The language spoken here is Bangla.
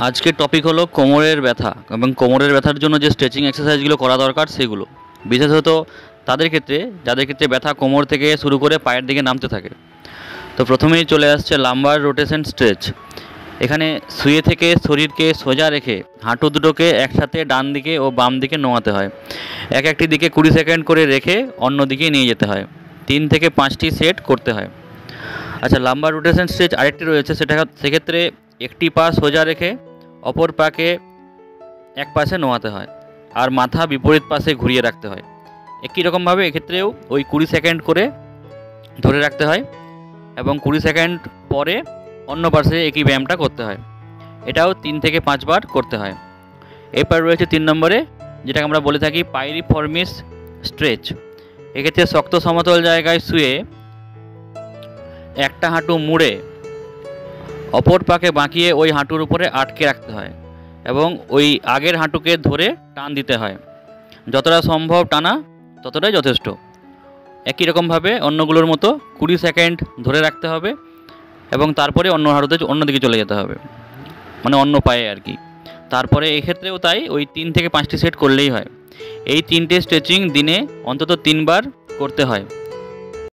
আজকের টপিক হলো কোমরের ব্যথা এবং কোমরের ব্যথার জন্য যে স্ট্রেচিং এক্সারসাইজগুলো করা দরকার সেগুলো, বিশেষত তাদের ক্ষেত্রে যাদের ক্ষেত্রে ব্যথা কোমর থেকে শুরু করে পায়ের দিকে নামতে থাকে। তো প্রথমেই চলে আসছে লাম্বার রোটেশন স্ট্রেচ। এখানে শুয়ে থেকে শরীরকে সোজা রেখে হাঁটু দুটোকে একসাথে ডান দিকে ও বাম দিকে নোয়াতে হয়। এক একটি দিকে 20 সেকেন্ড করে রেখে অন্য দিকে নিয়ে যেতে হয়। 3 থেকে 5টি সেট করতে হয়। আচ্ছা, লাম্বার রোটেশন স্ট্রেচ আরেকটি রয়েছে, সেক্ষেত্রে একটি পা সোজা রেখে অপর পাকে এক পাশে নোয়াতে হয় আর মাথা বিপরীত পাশে ঘুরিয়ে রাখতে হয়। একই রকমভাবে এক্ষেত্রেও ওই 20 সেকেন্ড করে ধরে রাখতে হয় এবং 20 সেকেন্ড পরে অন্য পাশে একই ব্যায়ামটা করতে হয়। এটাও 3 থেকে 5 বার করতে হয়। এরপর রয়েছে 3 নম্বরে, যেটাকে আমরা বলে থাকি পাইরিফর্মিস স্ট্রেচ। এক্ষেত্রে শক্ত সমতল জায়গায় শুয়ে একটা হাঁটু মুড়ে অপর পাকে বাঁকিয়ে ওই হাঁটুর উপরে আটকে রাখতে হয় এবং ওই আগের হাঁটুকে ধরে টান দিতে হয়। যতটা সম্ভব টানা ততটাই যথেষ্ট। একই রকমভাবে অন্যগুলোর মতো 20 সেকেন্ড ধরে রাখতে হবে এবং তারপরে অন্যদিকে চলে যেতে হবে, মানে অন্য পায়ে আর কি। তারপরে এক্ষেত্রেও তাই, ওই 3 থেকে 5টি সেট করলেই হয়। এই 3টে স্ট্রেচিং দিনে অন্তত 3 বার করতে হয়।